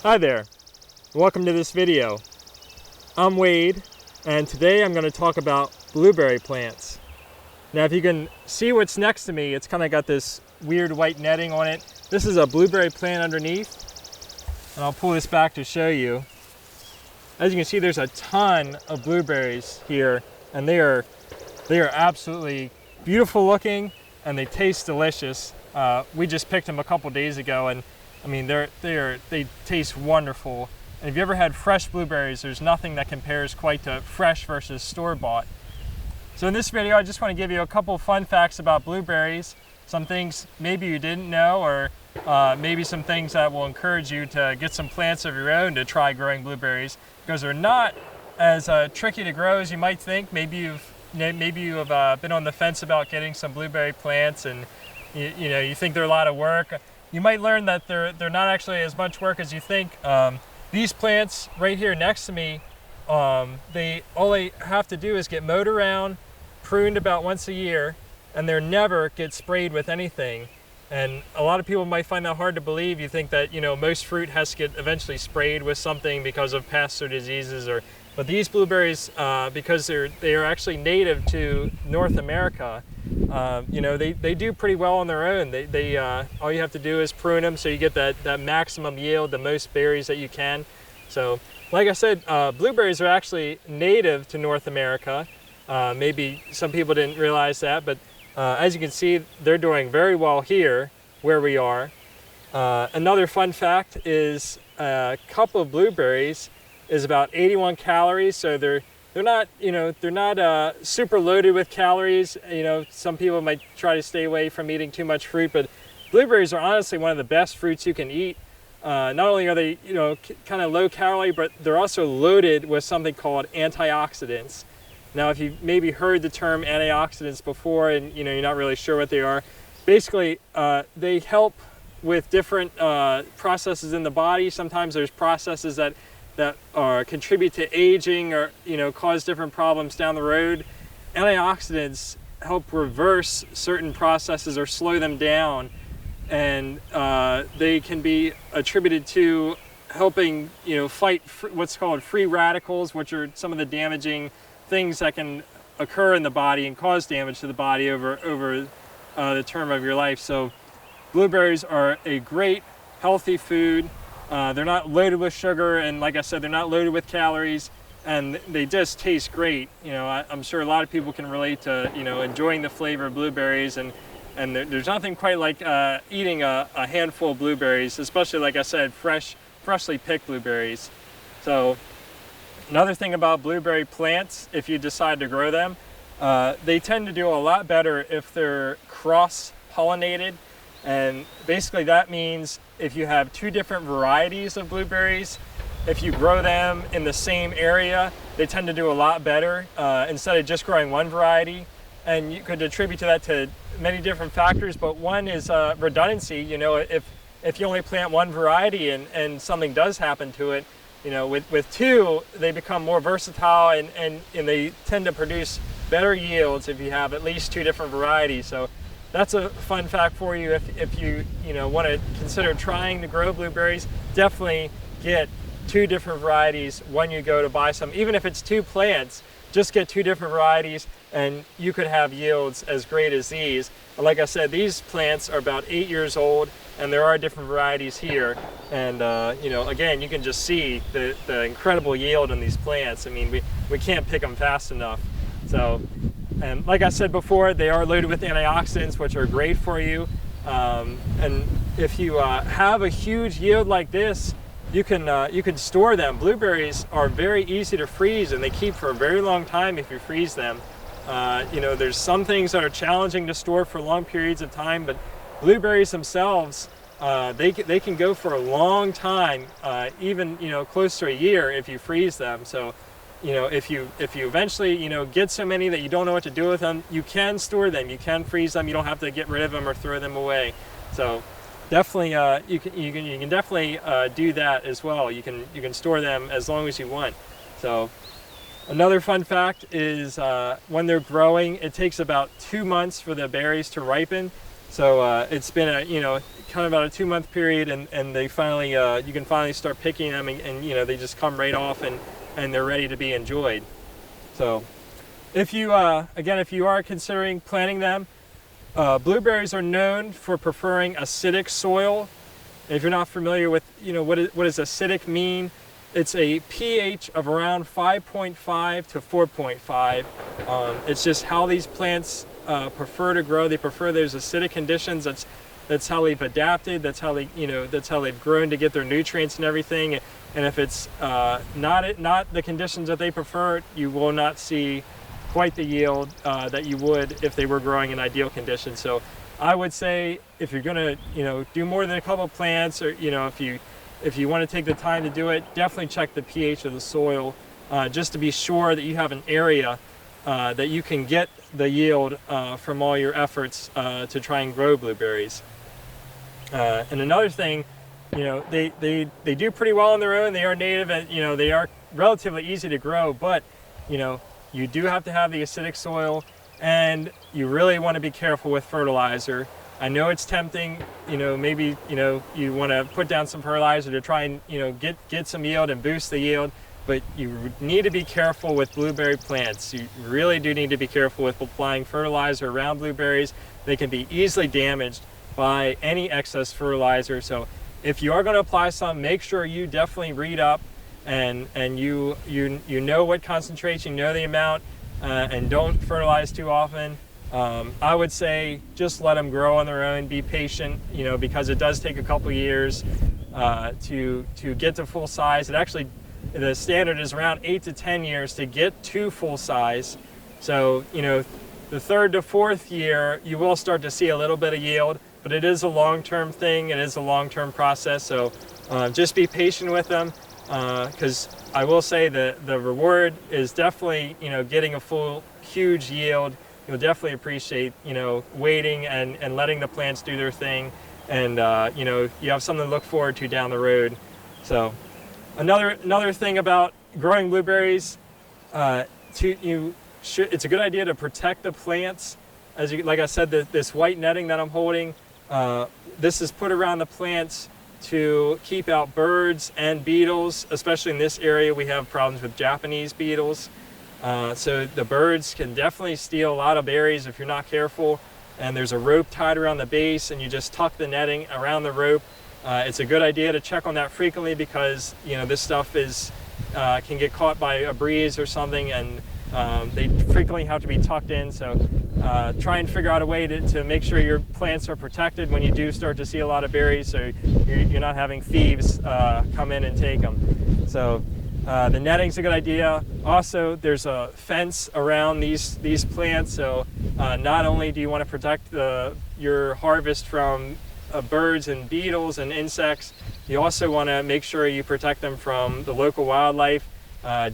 Hi there, welcome to this video. I'm Wade, and today I'm going to talk about blueberry plants. Now if you can see what's next to me, it's kind of got this weird white netting on it. This is a blueberry plant underneath, and I'll pull this back to show you. As you can see, there's a ton of blueberries here, and they are absolutely beautiful looking, and they taste delicious. We just picked them a couple days ago, and I mean, they taste wonderful. And if you ever had fresh blueberries, there's nothing that compares quite to fresh versus store-bought. So in this video, I just want to give you a couple fun facts about blueberries, some things maybe you didn't know, or maybe some things that will encourage you to get some plants of your own to try growing blueberries, because they're not as tricky to grow as you might think. Maybe you've been on the fence about getting some blueberry plants, and you think they're a lot of work. You might learn that they're not actually as much work as you think. These plants right here next to me, all they have to do is get mowed around, pruned about once a year, and they're never get sprayed with anything. And a lot of people might find that hard to believe. You think that most fruit has to get eventually sprayed with something because of pests or diseases, but these blueberries, because they are actually native to North America, they do pretty well on their own. All you have to do is prune them so you get that maximum yield, the most berries that you can. So like I said, blueberries are actually native to North America. Maybe some people didn't realize that, but as you can see, they're doing very well here where we are. Another fun fact is a cup of blueberries is about 81 calories, so they're not super loaded with calories. Some people might try to stay away from eating too much fruit, but blueberries are honestly one of the best fruits you can eat. Not only are they kind of low calorie, but they're also loaded with something called antioxidants. Now if you've maybe heard the term antioxidants before and you're not really sure what they are, basically they help with different processes in the body. Sometimes there's processes that contribute to aging or cause different problems down the road. Antioxidants help reverse certain processes or slow them down, and they can be attributed to helping fight what's called free radicals, which are some of the damaging things that can occur in the body and cause damage to the body over the term of your life. So blueberries are a great healthy food. They're not loaded with sugar, and like I said, they're not loaded with calories, and they just taste great. I'm sure a lot of people can relate to enjoying the flavor of blueberries, and there's nothing quite like eating a handful of blueberries, especially like I said, freshly picked blueberries. So another thing about blueberry plants, if you decide to grow them, they tend to do a lot better if they're cross-pollinated. And basically that means if you have two different varieties of blueberries, if you grow them in the same area, they tend to do a lot better instead of just growing one variety. And you could attribute to that to many different factors, but one is redundancy. If you only plant one variety and something does happen to it, with two, they become more versatile and they tend to produce better yields if you have at least two different varieties. So that's a fun fact for you if you want to consider trying to grow blueberries. Definitely get two different varieties when you go to buy some. Even if it's two plants, just get two different varieties and you could have yields as great as these. Like I said, these plants are about 8 years old, and there are different varieties here. And again, you can just see the incredible yield in these plants. I mean, we can't pick them fast enough. So, and like I said before, they are loaded with antioxidants, which are great for you. And if you have a huge yield like this, you can store them. Blueberries are very easy to freeze, and they keep for a very long time if you freeze them. There's some things that are challenging to store for long periods of time, but blueberries themselves, they can go for a long time, even close to a year if you freeze them. So if you eventually get so many that you don't know what to do with them, you can store them, you can freeze them. You don't have to get rid of them or throw them away. So definitely you can definitely do that as well. You can store them as long as you want. So another fun fact is when they're growing, it takes about 2 months for the berries to ripen. So it's been a kind of about a 2-month period, and they finally, you can finally start picking them, and you know, they just come right off, and they're ready to be enjoyed. So if you, again, if you are considering planting them, blueberries are known for preferring acidic soil. If you're not familiar with, you know, what does acidic mean? It's a pH of around 5.5 to 4.5. It's just how these plants prefer to grow. They prefer those acidic conditions. That's how they've adapted. That's how they, you know, that's how they've grown to get their nutrients and everything. And if it's not the conditions that they prefer, you will not see quite the yield that you would if they were growing in ideal conditions. So I would say if you're going to, you know, do more than a couple of plants, or, you know, if you want to take the time to do it, definitely check the pH of the soil just to be sure that you have an area that you can get the yield from all your efforts to try and grow blueberries. And another thing, you know, they do pretty well on their own. They are native, and you know, they are relatively easy to grow, but you know, you do have to have the acidic soil, and you really want to be careful with fertilizer. I know it's tempting, you know, maybe, you know, you want to put down some fertilizer to try and, you know, get some yield and boost the yield, but you need to be careful with blueberry plants. You really do need to be careful with applying fertilizer around blueberries. They can be easily damaged by any excess fertilizer. So if you are going to apply some, make sure you definitely read up and you know what concentration, you know the amount, and don't fertilize too often. I would say just let them grow on their own, be patient, you know, because it does take a couple years to get to full size. It actually, the standard is around 8 to 10 years to get to full size. So, you know, the 3rd to 4th year, you will start to see a little bit of yield, but it is a long-term thing. It is a long-term process. So just be patient with them, because I will say that the reward is definitely, you know, getting a full, huge yield. You'll definitely appreciate, you know, waiting and letting the plants do their thing, and you know, you have something to look forward to down the road. So another thing about growing blueberries, it's a good idea to protect the plants. Like I said, this white netting that I'm holding, this is put around the plants to keep out birds and beetles. Especially in this area, we have problems with Japanese beetles. So the birds can definitely steal a lot of berries if you're not careful. And there's a rope tied around the base, and you just tuck the netting around the rope. It's a good idea to check on that frequently, because you know, this stuff can get caught by a breeze or something, and they frequently have to be tucked in. So try and figure out a way to make sure your plants are protected when you do start to see a lot of berries, so you're not having thieves come in and take them. So the netting's a good idea. Also, there's a fence around these plants, so not only do you want to protect your harvest from birds and beetles and insects, you also want to make sure you protect them from the local wildlife,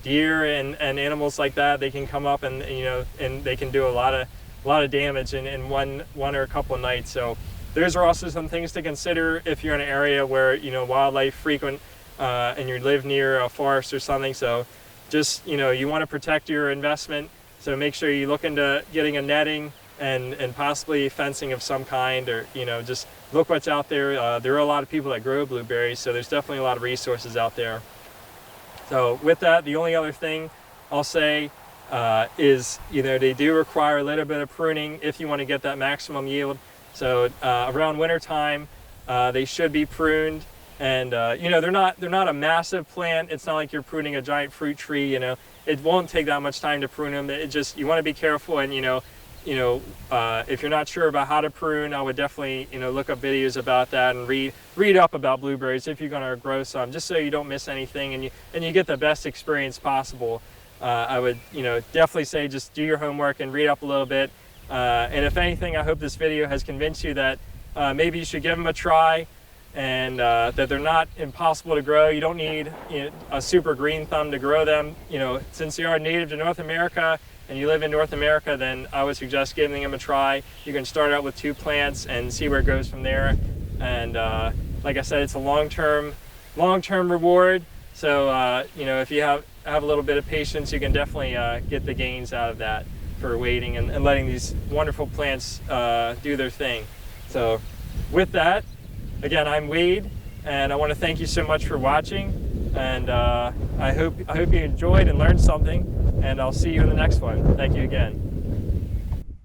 deer and animals like that. They can come up and, you know, and they can do a lot of damage in one or a couple of nights. So those are also some things to consider if you're in an area where, you know, wildlife frequent, and you live near a forest or something. So just, you know, you want to protect your investment, so make sure you look into getting a netting and possibly fencing of some kind, or, you know, just look what's out there. There are a lot of people that grow blueberries, so there's definitely a lot of resources out there. So with that, the only other thing I'll say is, you know, they do require a little bit of pruning if you want to get that maximum yield. So around winter time, they should be pruned. And you know, they're not a massive plant. It's not like you're pruning a giant fruit tree. You know, it won't take that much time to prune them. It just, you want to be careful, and you know, if you're not sure about how to prune, I would definitely, you know, look up videos about that and read up about blueberries if you're going to grow some, just so you don't miss anything and you get the best experience possible. I would, you know, definitely say just do your homework and read up a little bit. And if anything, I hope this video has convinced you that maybe you should give them a try, and that they're not impossible to grow. You don't need, you know, a super green thumb to grow them. You know, since they are native to North America and you live in North America, then I would suggest giving them a try. You can start out with 2 plants and see where it goes from there. And like I said, it's a long-term reward. So you know, if you have a little bit of patience, you can definitely get the gains out of that for waiting and letting these wonderful plants do their thing. So with that, Again, I'm Wade, and I want to thank you so much for watching, and I hope you enjoyed and learned something, and I'll see you in the next one. Thank you again.